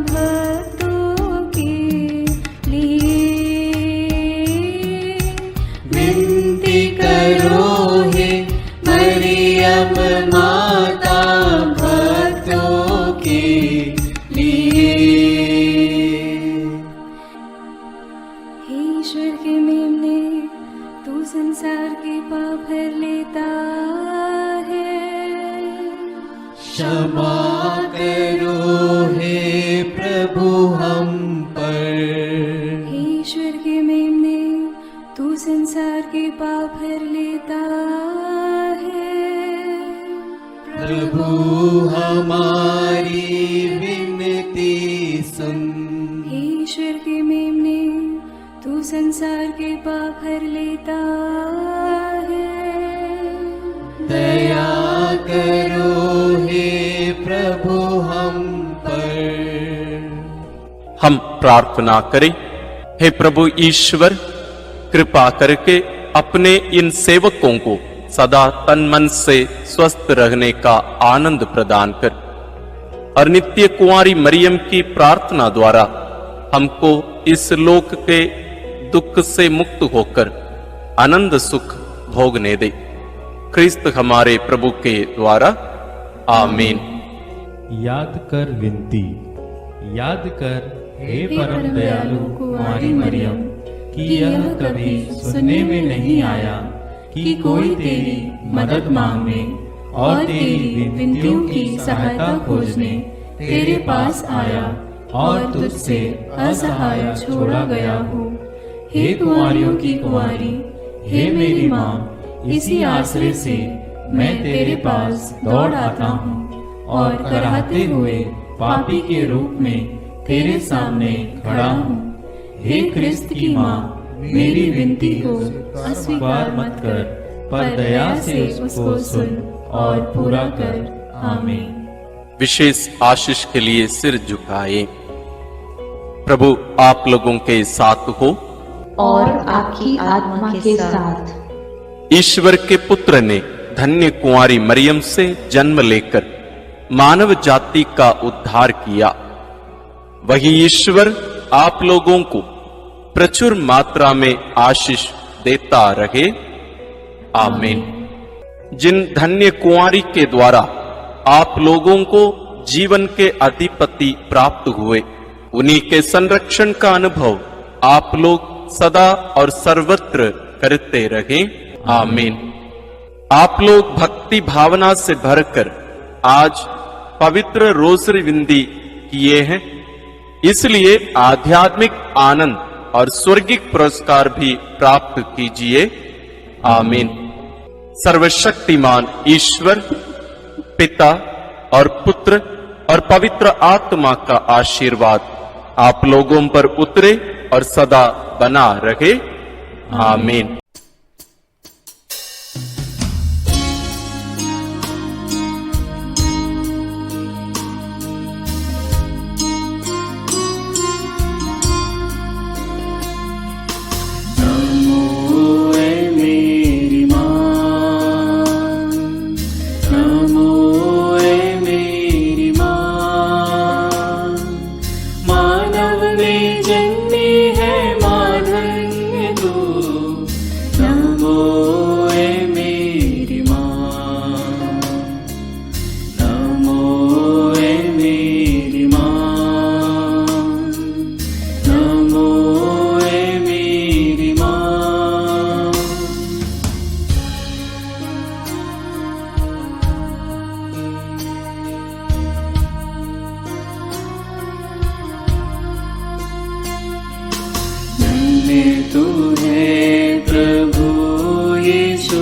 भक्तों के लिए। विनती करो हे मरियम माता भक्तों के लिए। हे ईश्वर के मेमने, तू संसार के पाप भर लेता है। क्षमा करो हे प्रभु हम पर, हे ईश्वर के मेमने, तू संसार के पाप भर लेता है। प्रभु हमारी विनती सुन, हे ईश्वर के मेमने, तू संसार के पाप भर लेता है। दया करो हे प्रभु हम पर। हम प्रार्थना करें। हे प्रभु ईश्वर, कृपा करके अपने इन सेवकों को सदा तन मन से स्वस्थ रहने का आनंद प्रदान कर और नित्य कुंवारी मरियम की प्रार्थना द्वारा हमको इस लोक के दुख से मुक्त होकर आनंद सुख भोगने दे। क्रिस्त हमारे प्रभु के द्वारा आमीन। याद कर विनती। याद कर हे परम दयालु कुंवारी मरियम कि यह कभी सुनने में नहीं आया कि कोई तेरी मदद मांगने और तेरी विनतियों की सहायता खोजने तेरे पास आया और तुझसे असहाय छोड़ा गया हूँ। हे कुंवारियों की कुंवारी, हे मेरी माँ, इसी आश्रय से मैं तेरे पास दौड़ आता हूँ और कराहते हुए पापी के रूप में तेरे सामने खड़ा हूँ। हे क्रिस्त की माँ, मेरी विनती को अस्वीकार मत कर, पर दया से उसको सुन और पूरा कर। आमीन। विशेष आशीष के लिए सिर झुकाए। प्रभु आप लोगों के साथ हो और आपकी आत्मा के साथ। ईश्वर के पुत्र ने धन्य कुंवारी मरियम से जन्म लेकर मानव जाति का उद्धार किया। वही ईश्वर आप लोगों को प्रचुर मात्रा में आशीष देता रहे। आमीन। जिन धन्य कुंवारी के द्वारा आप लोगों को जीवन के अधिपति प्राप्त हुए, उन्हीं के संरक्षण का अनुभव आप लोग सदा और सर्वत्र करते रहें। आमीन। आप लोग भक्ति भावना से भरकर आज पवित्र रोसरी विंदी किए हैं, इसलिए आध्यात्मिक आनंद और स्वर्गिक पुरस्कार भी प्राप्त कीजिए। आमीन। सर्वशक्तिमान ईश्वर पिता और पुत्र और पवित्र आत्मा का आशीर्वाद आप लोगों पर उतरे और सदा बना रहे। आमीन। तू है प्रभु यीशु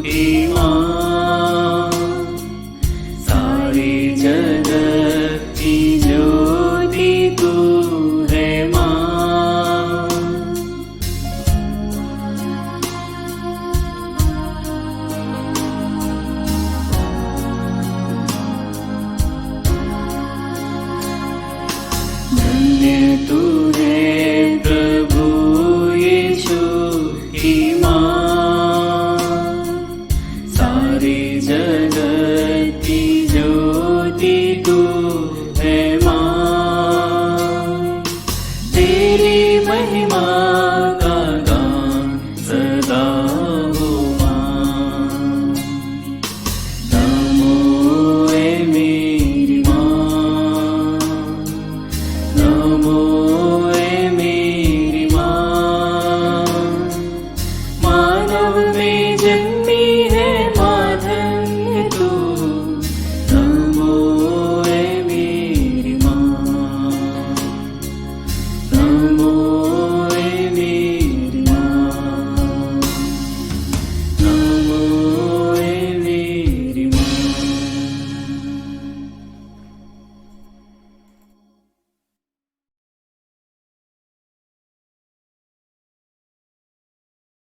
की माँ, सारी जगत की ज्योति तू है माँ। धन्य तू है प्रभु यीशु की माँ, सारी जगत की ज्योति तू